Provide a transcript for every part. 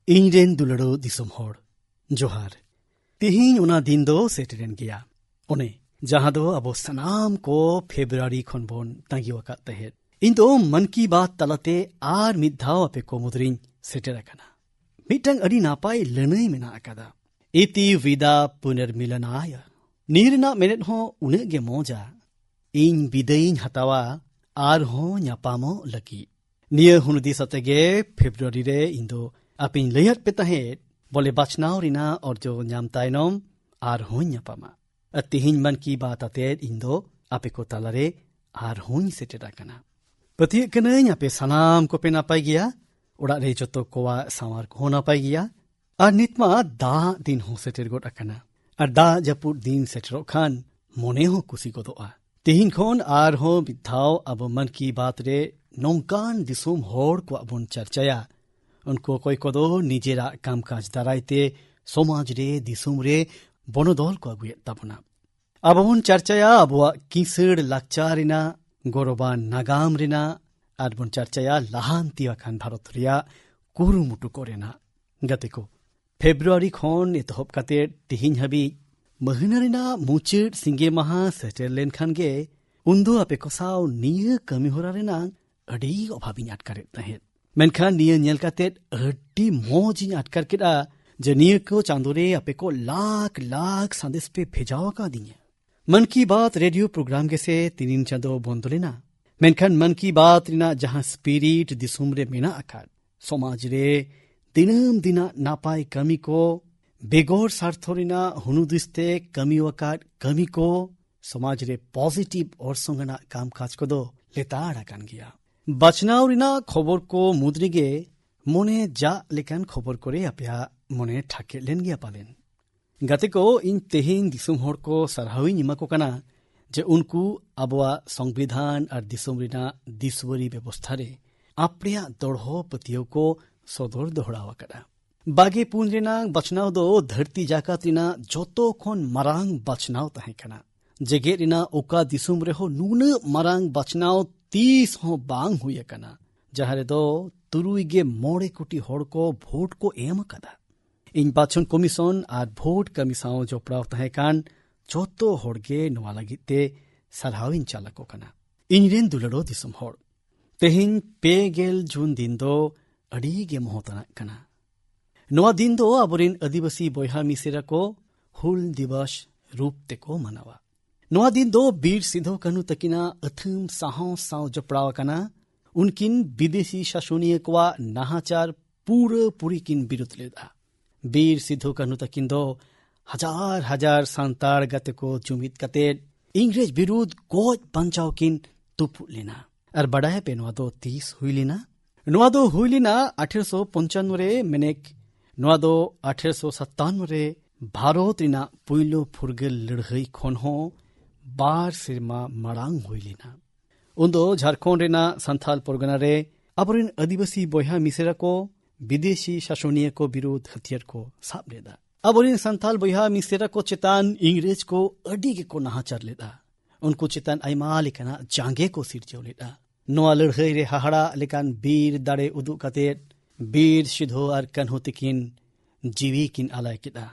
ᱤᱧᱨᱮᱱ ᱫᱩᱞᱟᱹᱲᱚ ᱫᱤᱥᱚᱢ ᱦᱚᱲ ᱡᱚᱦᱟᱨ᱾ ᱛᱮᱦᱮᱧ ᱚᱱᱟ ᱫᱤᱱ ᱫᱚ ᱥᱮᱴᱮᱨᱮᱱ ᱜᱮᱭᱟ, ᱚᱱᱮ ᱡᱟᱦᱟᱸ ᱫᱚ ᱟᱵᱚ ᱥᱟᱱᱟᱢ ᱠᱚ ᱯᱷᱮᱵᱨᱩᱣᱟᱨᱤ ᱠᱷᱚᱱ ᱵᱚᱱ ᱛᱟᱸᱜᱤᱣᱟᱠᱟᱫ ᱛᱟᱦᱮᱸᱫ᱾ ᱤᱧ ᱫᱚ ᱢᱚᱱ ᱠᱤ ᱵᱟᱛ ᱛᱟᱞᱟᱛᱮ ᱟᱨ ᱢᱤᱫ ᱫᱷᱟᱣ ᱟᱯᱮ ᱠᱚ ᱢᱩᱫᱽᱨᱤᱧ ᱥᱮᱴᱮᱨ ᱟᱠᱟᱱᱟ᱾ ᱢᱤᱫᱴᱟᱝ ᱟᱹᱰᱤ ᱱᱟᱯᱟᱭ ᱞᱟᱹᱱᱟᱹᱭ ᱢᱮᱱᱟᱜ ᱟᱠᱟᱫᱟ, ᱤᱛᱤ ᱵᱤᱫᱟ ᱯᱩᱱᱟᱨᱢᱤᱞᱚᱱᱟᱭ᱾ ᱱᱤᱭᱟᱹ ᱨᱮᱱᱟᱜ ᱢᱮᱱᱮᱫ ᱦᱚᱸ ᱩᱱᱟᱹᱜ ᱜᱮ ᱢᱚᱡᱟ, ᱤᱧ ᱵᱤᱫᱟᱹᱭᱤᱧ ᱦᱟᱛᱟᱣᱟ ᱟᱨᱦᱚᱸ ᱧᱟᱯᱟᱢᱚᱜ ᱞᱟᱹᱜᱤᱫ᱾ ᱱᱤᱭᱟᱹ ᱦᱩᱱᱫᱤᱥ ᱟᱛᱮ ᱜᱮ ᱯᱷᱮᱵᱨᱩᱣᱟᱨᱤ ᱨᱮ ᱤᱧ ᱫᱚ ᱟᱯᱮᱧ ᱞᱟᱹᱭᱟᱫ ᱯᱮ ᱛᱟᱦᱮᱸᱫ ᱵᱚᱞᱮ ᱵᱟᱪᱷᱱᱟᱣ ᱨᱮᱱᱟᱜ ᱚᱨᱡᱚ ᱧᱟᱢ ᱛᱟᱭᱱᱚᱢ ᱟᱨᱦᱚᱸᱧ ᱧᱟᱯᱟᱢᱟ᱾ ᱟᱨ ᱛᱮᱦᱮᱧ ᱢᱚᱱ ᱠᱤ ᱵᱟᱛ ᱟᱛᱮᱫ ᱤᱧ ᱫᱚ ᱟᱯᱮ ᱠᱚ ᱛᱟᱞᱟᱨᱮ ᱟᱨᱦᱚᱸᱧ ᱥᱮᱴᱮᱨ ᱟᱠᱟᱱᱟ᱾ ᱯᱟᱹᱛᱭᱟᱹᱜ ᱠᱟᱹᱱᱟᱹᱧ ᱟᱯᱮ ᱥᱟᱱᱟᱢ ᱠᱚᱯᱮ ᱱᱟᱯᱟᱭ ᱜᱮᱭᱟ, ᱚᱲᱟᱜ ᱨᱮ ᱡᱚᱛᱚ ᱠᱚᱣᱟᱜ ᱥᱟᱶᱟᱨ ᱠᱚᱦᱚᱸ ᱱᱟᱯᱟᱭ ᱜᱮᱭᱟ᱾ ᱟᱨ ᱱᱤᱛᱢᱟ ᱫᱟᱜ ᱫᱤᱱ ᱦᱚᱸ ᱥᱮᱴᱮᱨ ᱜᱚᱫ ᱟᱠᱟᱱᱟ, ᱟᱨ ᱫᱟᱜ ᱡᱟᱹᱯᱩᱫ ᱫᱤᱱ ᱥᱮᱴᱮᱨᱚᱜ ᱠᱷᱟᱱ ᱢᱚᱱᱮ ᱦᱚᱸ ᱠᱩᱥᱤ ᱜᱚᱫᱚᱜᱼᱟ᱾ ᱛᱮᱦᱮᱧ ᱠᱷᱚᱱ ᱟᱨᱦᱚᱸ ᱢᱤᱫ ᱫᱷᱟᱣ ᱟᱵᱚ ᱢᱚᱱ ᱠᱤ ᱵᱟᱛ ᱨᱮ ᱱᱚᱝᱠᱟᱱ ᱫᱤᱥᱚᱢ ᱦᱚᱲ ᱠᱚᱣᱟᱜ ᱵᱚᱱ ᱪᱟᱨᱪᱟᱭᱟ, ᱩᱱᱠᱩ ᱚᱠᱚᱭ ᱠᱚᱫᱚ ᱱᱤᱡᱮᱨᱟᱜ ᱠᱟᱢᱠᱟᱡᱽ ᱫᱟᱨᱟᱭᱛᱮ ᱥᱚᱢᱟᱡᱽ ᱨᱮ ᱫᱤᱥᱚᱢ ᱨᱮ ᱵᱚᱱᱚᱫᱚᱞ ᱠᱚ ᱟᱹᱜᱩᱭᱮᱫ ᱛᱟᱵᱚᱱᱟ᱾ ᱟᱵᱚ ᱵᱚᱱ ᱪᱟᱨᱪᱟᱭᱟ ᱟᱵᱚᱣᱟᱜ ᱠᱤᱥᱟᱹᱬ ᱞᱟᱠᱪᱟᱨ ᱨᱮᱱᱟᱜ, ᱜᱚᱨᱚᱵᱟᱱ ᱱᱟᱜᱟᱢ ᱨᱮᱱᱟᱜ, ᱟᱨ ᱵᱚᱱ ᱪᱟᱨᱪᱟᱭᱟ ᱞᱟᱦᱟᱱᱛᱤ ᱟᱠᱟᱱ ᱵᱷᱟᱨᱚᱛ ᱨᱮᱭᱟᱜ ᱠᱩᱨᱩᱢᱩᱴᱩ ᱠᱚᱨᱮᱱᱟᱜ᱾ ᱜᱟᱛᱮ ᱠᱚ, ᱯᱷᱮᱵᱨᱩᱣᱟᱨᱤ ᱠᱷᱚᱱ ᱮᱛᱚᱦᱚᱵ ᱠᱟᱛᱮᱫ ᱛᱮᱦᱮᱧ ᱦᱟᱹᱵᱤᱡ ᱢᱟᱹᱦᱱᱟᱹ ᱨᱮᱱᱟᱜ ᱢᱩᱪᱟᱹᱫ ᱥᱤᱸᱜᱮ ᱢᱟᱦᱟ ᱥᱮᱴᱮᱨ ᱞᱮᱱᱠᱷᱟᱱ ᱜᱮ ᱩᱱᱫᱚ ᱟᱯᱮ ᱠᱚ ᱥᱟᱶ ᱱᱤᱭᱟᱹ ᱠᱟᱹᱢᱤᱦᱚᱨᱟ ᱨᱮᱱᱟᱜ ᱟᱹᱰᱤ ᱚᱵᱷᱟᱵᱤᱧ ᱟᱴᱠᱟᱨᱮᱫ ᱛᱟᱦᱮᱸᱫ᱾ ᱢᱮᱱᱠᱷᱟन ᱱᱤᱭᱟᱹ ᱧᱮᱞ ᱠᱟᱛᱮᱫ ᱟᱹᱰᱤ ᱢᱚᱡᱽ ᱤᱧ ᱟᱴᱠᱟᱨ ᱠᱮᱫᱟ ᱡᱮ ᱱᱤᱭᱟᱹ ᱠᱚ ᱪᱟᱸᱫᱳᱨᱮ ᱟᱯᱮ ᱠᱚ ᱞᱟᱠᱷ ᱞᱟᱠᱷ ᱥᱟᱸᱫᱮᱥ ᱯᱮ ᱵᱷᱮᱡᱟᱣ ᱟᱠᱟᱫᱤᱧᱟ᱾ ᱢᱚᱱ ᱠᱤ ᱵᱟᱛ ᱨᱮᱰᱤᱭᱳ ᱯᱨᱳᱜᱨᱟᱢ ᱜᱮᱥᱮ 3 ᱪᱟᱸᱫᱳ ᱵᱚᱱᱫᱚ ᱞᱮᱱᱟ, ᱢᱮᱱᱠᱷᱟन ᱢᱚᱱ ᱠᱤ ᱵᱟᱛ ᱨᱮᱱᱟᱜ ᱡᱟᱦᱟᱸ ᱥᱯᱤᱨᱤᱴ ᱫᱤᱥᱚᱢ ᱨᱮ ᱢᱮᱱᱟᱜ ᱟᱠᱟᱫ, ᱥᱚᱢᱟᱡᱽ ᱨᱮ ᱫᱤᱱᱟᱹᱢ ᱫᱤᱱᱟᱜ ᱱᱟᱯᱟᱭ ᱠᱟᱹᱢᱤ ᱠᱚ, ᱵᱮᱜᱚᱨ ᱥᱟᱨᱛᱷᱚ ᱨᱮᱱᱟᱜ ᱦᱩᱱᱩᱫᱤᱥᱛᱮ ᱠᱟᱹᱢᱤᱣᱟᱠᱟᱫ ᱠᱟᱹᱢᱤ ᱠᱚ, ᱥᱚᱢᱟᱡᱽ ᱨᱮ ᱯᱚᱡᱤᱴᱤᱵᱽ ᱚᱨᱥᱚᱝ ᱟᱱᱟᱜ ᱠᱟᱢᱠᱟᱡᱽ ᱠᱚᱫᱚ ᱞᱮᱛᱟᱲ ᱟᱠᱟᱱ ᱜᱮᱭᱟ᱾ ᱵᱟᱪᱷᱱᱟᱣ ᱨᱮᱱᱟᱜ ᱠᱷᱚᱵᱚᱨ ᱠᱚ ᱢᱩᱫᱽ ᱨᱮᱜᱮ ᱢᱚᱱᱮ ᱡᱟᱜ ᱞᱮᱠᱟᱱ ᱠᱷᱚᱵᱚᱨ ᱠᱚᱨᱮ ᱟᱯᱮᱭᱟᱜ ᱢᱚᱱᱮ ᱴᱷᱟᱠᱮᱫ ᱞᱮᱱ ᱜᱮᱭᱟ ᱯᱟᱞᱮᱱ᱾ ᱜᱟᱛᱮ ᱠᱚ, ᱤᱧ ᱛᱮᱦᱮᱧ ᱫᱤᱥᱚᱢ ᱦᱚᱲ ᱠᱚ ᱥᱟᱨᱦᱟᱣᱤᱧ ᱮᱢᱟ ᱠᱚ ᱠᱟᱱᱟ ᱡᱮ ᱩᱱᱠᱩ 아보아 সংবিধান আর দিশম ᱨᱮᱱᱟᱜ ᱫᱤᱥᱣᱟᱹᱨᱤ ᱵᱮᱵᱚᱥᱛᱷᱟ ᱨᱮ ᱟᱯᱲᱮᱭᱟᱜ ᱫᱚᱲᱦᱚ ᱯᱟᱹᱛᱭᱟᱹᱣ ᱠᱚ ᱥᱚᱫᱚᱨ ᱫᱚᱦᱲᱟᱣ ᱟᱠᱟᱫᱟ᱾ 24 ᱨᱮᱱᱟᱜ ᱵᱟᱪᱷᱱᱟᱣ ᱫᱚ ᱫᱷᱟᱹᱨᱛᱤ ᱡᱟᱠᱟᱛ ᱨᱮᱱᱟᱜ ᱡᱚᱛᱚ ᱠᱷᱚᱱ ᱢᱟᱨᱟᱝ ᱵᱟᱪᱷᱱᱟᱣ ᱛᱟᱦᱮᱸ ᱠᱟᱱᱟ᱾ ᱡᱮᱜᱮᱫ ᱨᱮᱱᱟᱜ ᱚᱠᱟ ᱫᱤᱥᱚᱢ ᱨᱮᱦᱚᱸ ᱱᱩᱱᱟᱹᱜ ᱢᱟᱨᱟᱝ ᱵᱟᱪᱷᱱᱟᱣ ᱛᱤᱥ ᱦᱚᱸ ᱵᱟᱝ ᱦᱩᱭ ᱟᱠᱟᱱᱟ, ᱡᱟᱦᱟᱸ ᱨᱮᱫᱚ 69 ᱠᱳᱴᱤ ᱦᱚᱲ ᱠᱚ ᱵᱷᱳᱴ ᱠᱚ ᱮᱢ ᱟᱠᱟᱫᱟ᱾ ᱤᱧ ᱵᱟᱪᱷᱚᱱ ᱠᱚᱢᱤᱥᱚᱱ ᱟᱨ ᱵᱷᱳᱴ ᱠᱟᱹᱢᱤ ᱥᱟᱶ ᱡᱚᱯᱲᱟᱣ ᱛᱟᱦᱮᱸ ᱠᱟᱱ ᱡᱚᱛᱚ ᱦᱚᱲᱜᱮ ᱱᱚᱣᱟ ᱞᱟᱹᱜᱤᱫ ᱛᱮ ᱥᱟᱨᱦᱟᱣᱤᱧ ᱪᱟᱞ ᱟᱠᱚ ᱠᱟᱱᱟ᱾ ᱤᱧᱨᱮᱱ ᱫᱩᱞᱟᱹᱲᱚ ᱫᱤᱥᱚᱢ ᱦᱚᱲ, ᱛᱮᱦᱮᱧ 30 ᱡᱩᱱ ᱫᱤᱱ ᱫᱚ ᱟᱹᱰᱤ ᱜᱮ ᱢᱚᱦᱚᱛᱟᱱᱟᱜ ᱠᱟᱱᱟ᱾ ᱱᱚᱣᱟ ᱫᱤᱱ ᱫᱚ ᱟᱵᱚᱨᱮᱱ ᱟᱹᱫᱤᱵᱟᱹᱥᱤ ᱵᱚᱭᱦᱟ ᱢᱤᱥᱨᱟ ᱠᱚ ᱦᱩᱞ ᱫᱤᱵᱚᱥ ᱨᱩᱯ ᱛᱮᱠᱚ ᱢᱟᱱᱟᱣᱟ᱾ ᱱᱚᱣᱟ ᱫᱤᱱ ᱫᱚ ᱵᱤᱨ ᱥᱤᱫᱷᱩ ᱠᱟᱹᱱᱦᱩ ᱛᱟᱹᱠᱤᱱᱟᱜ ᱟᱹᱛᱷᱟᱹᱢ ᱥᱟᱦᱚᱥ ᱥᱟᱶ ᱡᱚᱯᱲᱟᱣ ᱟᱠᱟᱱᱟ᱾ ᱩᱱᱠᱤᱱ ᱵᱤᱫᱮᱥᱤ ᱥᱟᱥᱚᱱᱤᱭᱟᱹ ᱠᱚᱣᱟᱜ ᱱᱟᱦᱟᱪᱟᱨ ᱯᱩᱨᱟᱹᱯᱩᱨᱤ ᱠᱤᱱ ᱵᱤᱨᱩᱫ ᱞᱮᱫᱟ᱾ ᱵᱤᱨ ᱥᱤᱫᱷᱩ ᱠᱟᱹᱱᱦᱩ ᱛᱟᱹᱠᱤᱱ ᱫᱚ ᱦᱟᱡᱟᱨ ᱦᱟᱡᱟর ᱥᱟᱱᱛᱟᱲ ᱜᱟᱛᱮ ᱠᱚ ᱡᱩᱢᱤᱫ ᱠᱟᱛᱮᱫ ᱤᱝᱨᱮᱡᱽ ᱵᱤᱨᱩᱫ ᱜᱚᱡ ᱵᱟᱧᱪᱟᱣ ᱠᱤᱱ ᱛᱩᱯᱩᱫ ᱞᱮᱱᱟ᱾ ᱟᱨ ᱵᱟᱰᱟᱭᱟᱯᱮ ᱱᱚᱣᱟ ᱫᱚ ᱛᱤᱥ ᱦᱩᱭ ᱞᱮᱱᱟ? ᱱᱚᱣᱟ ᱫᱚ ᱦᱩᱭ ᱞᱮᱱᱟ 1855 ᱨᱮ, ᱢᱮᱱᱮᱠ ᱱᱚᱣᱟ ᱫᱚ 1857 ᱨᱮ ᱵᱷᱟᱨᱚᱛ ᱨᱮᱱᱟᱜ ᱯᱩᱭᱞᱳ ᱯᱷᱩᱨᱜᱟᱹᱞ ᱞᱟᱹᱲᱦᱟᱹᱭ ᱠᱷᱚᱱ ᱦᱚᱸ 2 ᱥᱮᱨᱢᱟ ᱢᱟᱲᱟᱝ ᱦᱩᱭ ᱞᱮᱱᱟ᱾ ᱩᱱᱫᱚ ᱡᱷᱟᱲᱠᱷᱚᱸᱰ ᱨᱮᱱᱟᱜ ᱥᱟᱱᱛᱷᱟᱞ ᱯᱚᱨᱜᱚᱱᱟ ᱨᱮ ᱟᱵᱚᱨᱮᱱ ᱟᱹᱫᱤᱵᱟᱹᱥᱤ ᱵᱚᱭᱦᱟ ᱢᱤᱥᱨᱟ ᱠᱚ ᱵᱤᱫᱮᱥᱤ ᱥᱟᱥᱚᱱᱤᱭᱟᱹ ᱠᱚ ᱵᱤᱨᱩᱫ ᱦᱟᱹᱛᱭᱟᱹᱨ ᱠᱚ ᱥᱟᱵ ᱞᱮᱫᱟ᱾ ᱟᱵᱚᱨᱮᱱ ᱥᱟᱱᱛᱟᱞ ᱵᱚᱭᱦᱟ ᱢᱤᱥᱨᱟ ᱠᱚ ᱪᱮᱛᱟᱱ ᱤᱝᱨᱮᱡᱽ ᱠᱚ ᱟᱹᱰᱤ ᱜᱮᱠᱚ ᱱᱟᱦᱟᱪᱟᱨ ᱞᱮᱫᱟ᱾ ᱩᱱᱠᱩ ᱪᱮᱛᱟᱱ ᱟᱭᱢᱟ ᱞᱮᱠᱟᱱᱟᱜ ᱡᱟᱸᱜᱮ ᱠᱚ ᱥᱤᱨᱡᱟᱹᱣ ᱞᱮᱫᱟ᱾ ᱱᱚᱣᱟ ᱞᱟᱹᱲᱦᱟᱹᱭ ᱨᱮ ᱦᱟᱦᱟᱲᱟᱜ ᱞᱮᱠᱟᱱ ᱵᱤᱨ ᱫᱟᱲᱮ ᱩᱫᱩᱜ ᱠᱟᱛᱮᱫ ᱵᱤᱨ ᱥᱤᱫᱷᱩ ᱟᱨ ᱠᱟᱹᱱᱦᱩ ᱛᱟᱹᱠᱤᱱ ᱡᱤᱣᱤ ᱠᱤᱱ ᱟᱞᱟᱭ ᱠᱮᱫᱟ᱾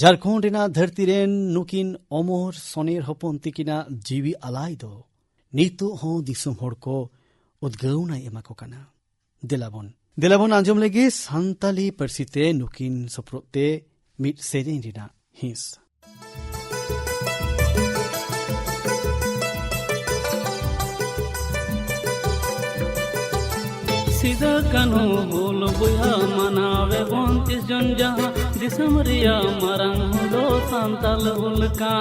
ᱡᱷᱟᱲᱠᱷᱚᱸᱰ ᱨᱮᱱᱟᱜ ᱫᱷᱟᱹᱨᱛᱤ ᱨᱮᱱ ᱱᱩᱠᱤᱱ ᱚᱢᱚᱨ ᱥᱚᱱᱮᱨ ᱦᱚᱯᱚᱱ ᱛᱟᱹᱠᱤᱱᱟᱜ ᱡᱤᱣᱤ ᱟᱞᱟᱭ ᱫᱚ ᱱᱤᱛᱚᱜ ᱦᱚᱸ ᱫᱤᱥᱚᱢ ᱦᱚᱲ ᱠᱚ ᱩᱫᱽᱜᱟᱹᱣᱱᱟᱭ ᱮᱢᱟ ᱠᱚ ᱠᱟᱱᱟ᱾ ᱫᱮᱞᱟᱵᱚᱱ ᱟᱸᱡᱚᱢ ᱞᱮᱜᱮ ᱥᱟᱱᱛᱟᱞᱤ ᱯᱟᱹᱨᱥᱤ ᱛᱮ ᱱᱩᱠᱤᱱ ᱥᱚᱯᱨᱚᱫ ᱛᱮ ᱢᱤᱫ ᱥᱮᱨᱮᱧ ᱨᱮᱱᱟᱜ ᱦᱤᱸᱥ᱾ सिदा कानू बोल बुया मनावे 29 जन जहाँ दिसम रिया मरंग हुलो सांताल हुलका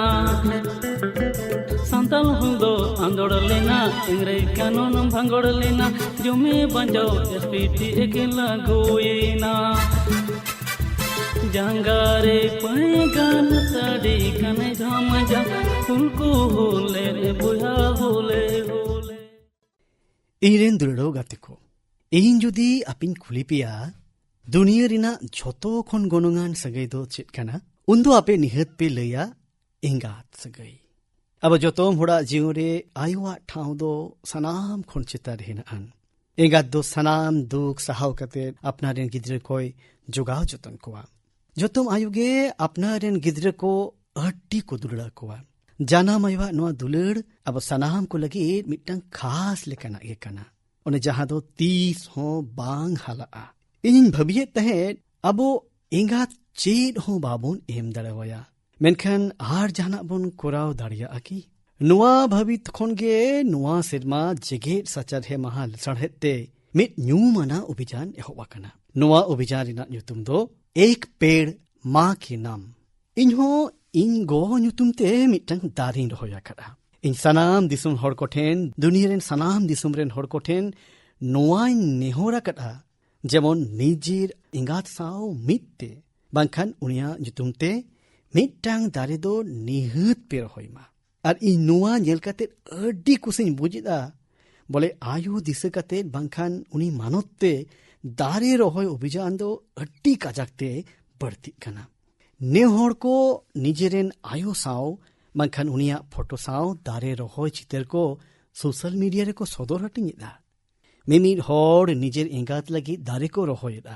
सांताल हुलो आंदोड़ लेना इंग्रेज कानून भंगोड़ लेना जुमे बंजो एसपीटी एकेला गोयना जंगारे पैगान साड़ी कने झाम जा हुलको होले रे बुया होले होले। ᱤᱧᱨᱮᱱ ᱫᱩᱞᱟᱹᱲᱚ ᱜᱟᱛᱮ ᱠᱚ, ᱤᱧ ᱡᱩᱫᱤ ᱟᱯᱮᱧ ᱠᱩᱞᱤ ᱯᱮᱭᱟ ᱫᱩᱱᱤᱭᱟᱹ ᱨᱮᱱᱟᱜ ᱡᱷᱚᱛᱚ ᱠᱷᱚᱱ ᱜᱚᱱᱚᱝᱟᱱ ᱥᱟᱹᱜᱟᱹᱭ ᱫᱚ ᱪᱮᱫ ᱠᱟᱱᱟ, ᱩᱱᱫᱚ ᱟᱯᱮ ᱱᱤᱦᱟᱹᱛ ᱯᱮ ᱞᱟᱹᱭᱟ ᱮᱸᱜᱟᱛ ᱥᱟᱹᱜᱟᱹᱭ᱾ ᱟᱵᱚ ᱡᱚᱛᱚᱢ ᱦᱚᱲᱟᱜ ᱡᱤᱭᱚᱱ ᱨᱮ ᱟᱭᱳᱣᱟᱜ ᱴᱷᱟᱶ ᱫᱚ ᱥᱟᱱᱟᱢ ᱠᱷᱚᱱ ᱪᱮᱛᱟᱱ ᱨᱮ ᱦᱮᱱᱟᱜᱼᱟ᱾ ᱮᱸᱜᱟᱛ ᱫᱚ ᱥᱟᱱᱟᱢ ᱫᱩᱠ ᱥᱟᱦᱟᱣ ᱠᱟᱛᱮ ᱟᱯᱱᱟᱨ ᱨᱮᱱ ᱜᱤᱫᱽᱨᱟᱹ ᱠᱚᱭ ᱡᱚᱜᱟᱣ ᱡᱚᱛᱚᱱ ᱠᱚᱣᱟ᱾ ᱡᱚᱛᱚᱢ ᱟᱭᱩ ᱜᱮ ᱟᱯᱱᱟᱨ ᱨᱮᱱ ᱜᱤᱫᱽᱨᱟᱹ ko ᱟᱹᱰᱤ ko ᱫᱩᱞᱟᱹᱲ ᱠᱚᱣᱟ᱾ ᱡᱟᱱᱟᱢ ᱟᱭᱩᱣᱟᱜ ᱱᱚᱣᱟ ᱫᱩᱞᱟᱹᱲ ᱟᱵᱚ ᱥᱟᱱᱟᱢ ko ᱞᱟᱹᱜᱤᱫ ᱢᱤᱫᱴᱟᱝ ᱠᱷᱟᱥ ᱞᱮᱠᱟᱱᱟᱜ ᱜᱮ ᱠᱟᱱᱟ, ᱚᱱᱮ ᱡᱟᱦᱟᱸ ᱫᱚ ᱛᱤᱥ ᱦᱚᱸ ᱵᱟᱝ ᱦᱟᱞᱟᱜᱼᱟ᱾ ᱤᱧᱤᱧ ᱵᱷᱟᱹᱵᱤᱭᱮᱫ ᱛᱟᱦᱮᱸᱫ ᱟᱵᱚ ᱮᱸᱜᱟᱛ ᱪᱮᱫ ᱦᱚᱸ ᱵᱟᱵᱚᱱ ᱮᱢ ᱫᱟᱲᱮᱣᱟᱭᱟ, ᱢᱮᱱᱠᱷᱟᱱ ᱟᱨ ᱡᱟᱦᱟᱱᱟᱜ ᱵᱚᱱ ᱠᱚᱨᱟᱣ ᱫᱟᱲᱮᱭᱟᱜᱼᱟ ᱠᱤ? ᱱᱚᱣᱟ ᱵᱷᱟᱹᱵᱤᱛ ᱠᱷᱚᱱ ᱜᱮ ᱱᱚᱣᱟ ᱥᱮᱨᱢᱟ ᱡᱮᱜᱮᱫ ᱥᱟᱪᱟᱨᱦᱮ ᱢᱟᱦᱟ ᱞᱮᱥᱟᱲᱦᱮᱫ ᱛᱮ ᱢᱤᱫ ᱧᱩᱢᱟᱱᱟᱜ ᱚᱵᱷᱤᱡᱟᱱ ᱮᱦᱚᱵ ᱟᱠᱟᱱᱟ᱾ ᱱᱚᱣᱟ ᱚᱵᱷᱤᱡᱟᱱ ᱨᱮᱱᱟᱜ ᱧᱩᱛᱩᱢ ᱫᱚ ᱮᱠ ᱯᱮᱲ ᱢᱟ ᱠᱮ ᱱᱟᱢ᱾ ᱤᱧᱦᱚᱸ ᱤᱧ ᱜᱚ ᱧᱩᱛᱩᱢ ᱛᱮ ᱢᱤᱫᱴᱟᱝ ᱫᱟᱨᱮᱧ ᱨᱚᱦᱚᱭ ᱟᱠᱟᱫᱟ᱾ ᱤᱧ ᱥᱟᱱᱟᱢ ᱫᱤᱥᱚᱢ ᱦᱚᱲ ᱠᱚᱴᱷᱮᱱ, ᱫᱩᱱᱤᱭᱟᱹ ᱨᱮᱱ ᱥᱟᱱᱟᱢ ᱫᱤᱥᱚᱢ ᱨᱮᱱ ᱦᱚᱲ ᱠᱚᱴᱷᱮᱱ ᱱᱚᱣᱟᱧ ᱱᱮᱦᱚᱨ ᱟᱠᱟᱫᱟ, ᱡᱮᱢᱚᱱ ᱱᱤᱡᱮᱨ ᱮᱸᱜᱟᱛ ᱥᱟᱶ ᱢᱤᱫᱛᱮ ᱵᱟᱝᱠᱷᱟᱱ ᱩᱱᱤᱭᱟᱜ ᱧᱩᱛᱩᱢ ᱛᱮ ᱢᱤᱫᱴᱟᱝ ᱫᱟᱨᱮ ᱫᱚ ᱱᱤᱦᱟᱹᱛ ᱯᱮ ᱨᱚᱦᱚᱭ ᱢᱟ᱾ ᱟᱨ ᱤᱧ ᱱᱚᱣᱟ ᱧᱮᱞ ᱠᱟᱛᱮ ᱟᱹᱰᱤ ᱠᱩᱥᱤᱧ ᱵᱩᱡᱮᱫᱟ, ᱵᱚᱞᱮ ᱟᱭᱩ ᱫᱤᱥᱟᱹ ᱠᱟᱛᱮ ᱵᱟᱝᱠᱷᱟन ᱩᱱᱤ ᱢᱟᱱᱚᱛ ᱛᱮ ᱫᱟᱨᱮ ᱨᱚᱦᱚᱭ ᱚᱵᱷᱤᱡᱟᱱ ᱫᱚ ᱟᱹᱰᱤ ᱠᱟᱡᱟᱠ ᱛᱮ ᱵᱟᱹᱲᱛᱤᱜ ᱠᱟᱱᱟ᱾ ᱱᱮ ᱦᱚᱲ ᱠᱚ ᱱᱤᱡᱮᱨᱮᱱ ᱟᱭᱳ ᱥᱟᱶ ᱵᱟᱝᱠᱷᱟन ᱩᱱᱤᱭᱟᱜ ᱯᱷᱳᱴᱳ ᱥᱟᱶ ᱫᱟᱨᱮ ᱨᱚᱦᱚᱭ ᱪᱤᱛᱟᱹᱨ ᱠᱚ ᱥᱳᱥᱟᱞ ᱢᱤᱰᱤᱭᱟ ᱨᱮᱠᱚ ᱥᱚᱫᱚᱨ ᱦᱟᱹᱴᱤᱧᱮᱫᱟ᱾ ᱢᱤᱢᱤᱫ ᱦᱚᱲ ᱱᱤᱡᱮᱨ ᱮᱸᱜᱟᱛ ᱞᱟᱹᱜᱤᱫ ᱫᱟᱨᱮ ᱠᱚ ᱨᱚᱦᱚᱭᱮᱫᱟ,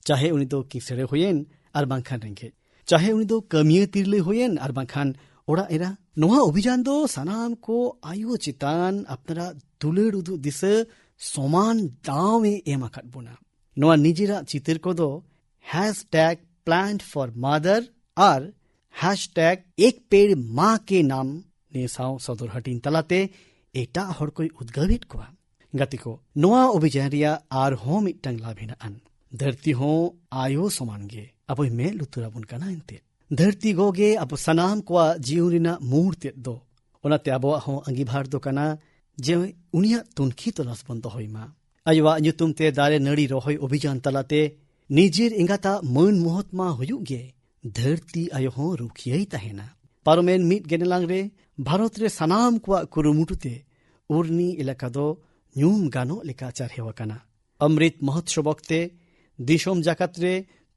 ᱪᱟᱦᱮ ᱩᱱᱤ ᱫᱚ ᱠᱤᱥᱟᱹᱬ ᱦᱩᱭᱮᱱ ᱟᱨ ᱵᱟᱝᱠᱷᱟन ᱨᱮᱸᱜᱮᱡ, ᱪᱟᱦᱮ ᱩᱱᱤ ᱫᱚ ᱠᱟᱹᱢᱤᱭᱟᱹ ᱛᱤᱨᱞᱟᱹ ᱦᱩᱭᱮᱱ ᱟᱨ ᱵᱟᱝᱠᱷᱟन ᱚᱲᱟᱜ ᱮᱨᱟ᱾ ᱱᱚᱣᱟ ᱚᱵᱷᱤᱡᱟᱱ ᱫᱚ ᱥᱟᱱᱟᱢ ᱠᱚ ᱟᱭᱳ ᱪᱮᱛᱟᱱ ᱟᱯᱱᱟᱨᱟᱜ ᱫᱩᱞᱟᱹᱲ ᱩᱫᱩᱜ ᱫᱤᱥᱟᱹ ᱥᱚᱢᱟᱱ ᱫᱟᱣ ᱮ ᱮᱢ ᱟᱠᱟᱫ ᱵᱚᱱᱟ᱾ ᱱᱚᱣᱟ ᱱᱤᱡᱮᱨᱟᱜ ᱪᱤᱛᱟᱹᱨ ᱠᱚᱫᱚ #plant4mother ᱟᱨ #ek ped ma ke nam ᱱᱤᱭᱟᱹ ᱥᱟᱶ ᱥᱚᱫᱚᱨ ᱦᱟᱹᱴᱤᱧ ᱛᱟᱞᱟᱛᱮ ᱮᱴᱟᱜ ᱦᱚᱲ ᱠᱚᱭ ᱩᱫᱽᱜᱟᱹᱣᱮᱫ ᱠᱚᱣᱟ᱾ ᱜᱟᱛᱮ ᱠᱚ, ᱱᱚᱣᱟ ᱚᱵᱷᱤᱡᱟᱱ ᱨᱮᱭᱟᱜ ᱟᱨᱦᱚᱸ ᱢᱤᱫᱴᱟᱝ ᱞᱟᱵᱷ ᱦᱮᱱᱟᱜᱼᱟ᱾ ᱫᱷᱟᱹᱨᱛᱤ ᱦᱚᱸ ᱟᱭᱳ ᱥᱚᱢᱟᱱ ᱜᱮ ᱟᱵᱚᱭ ᱢᱮᱫ ᱞᱩᱛᱩᱨᱟᱵᱚᱱ ᱠᱟᱱᱟ ᱮᱱᱛᱮᱫ᱾ ᱫᱷᱟᱹᱨᱛᱤ ᱜᱚᱜᱮ ᱟᱵᱚ ᱥᱟᱱᱟᱢ ᱠᱚᱣᱟᱜ ᱡᱤᱭᱚᱱ ᱨᱮᱱᱟᱜ ᱢᱩᱲ ᱛᱮᱫ ᱫᱚ᱾ ᱚᱱᱟᱛᱮ ᱟᱵᱚᱣᱟᱜ ᱦᱚᱸ ᱟᱸᱜᱤᱵᱷᱟᱨ ᱫᱚ ᱠᱟᱱᱟ ᱡᱮ ᱩᱱᱤᱭᱟᱜ ᱛᱩᱱᱠᱷᱤ ᱛᱚᱞᱟᱥ ᱵᱚᱱ ᱫᱚᱦᱚᱭ ᱢᱟ᱾ ᱟᱭᱳᱣᱟᱜ ᱧᱩᱛᱩᱢ ᱛᱮ ᱫᱟᱨᱮ ᱱᱟᱹᱲᱤ ᱨᱚᱦᱚᱭ ᱚᱵᱷᱤᱡᱟᱱ ᱛᱟᱞᱟᱛᱮ ᱱᱤᱡᱮᱨ ᱮᱸᱜᱟᱛᱟᱜ ᱢᱟᱹᱱ ᱢᱚᱦᱚᱛ ᱢᱟ ᱦᱩᱭᱩᱜ ᱜᱮ, ᱫᱷᱟᱹᱨᱛᱤ ᱟᱭᱳ ᱦᱚᱸ ᱨᱩᱠᱷᱤᱭᱟᱹᱭ ᱛᱟᱦᱮᱱᱟ᱾ ᱯᱟᱨᱚᱢᱮᱱ ᱢᱤᱫ ᱜᱮᱱᱮᱞᱟᱝ ᱨᱮ ᱵᱷᱟᱨᱚᱛ ᱨᱮ ᱥᱟᱱᱟᱢ ᱠᱚᱣᱟᱜ ᱠᱩᱨᱩᱢᱩᱴᱩ ᱛᱮ ᱩᱨᱱᱤ ᱮᱞᱟᱠᱟ ᱫᱚ ᱧᱩᱢ ᱜᱟᱱᱚᱜ ᱞᱮᱠᱟ ᱪᱟᱨᱦᱮᱣ ᱟᱠᱟᱱᱟ᱾ অমৃত মহোৎসব ᱚᱠᱛᱮ ᱫᱤᱥᱚᱢ ᱡᱟᱠᱟᱛ ᱨᱮ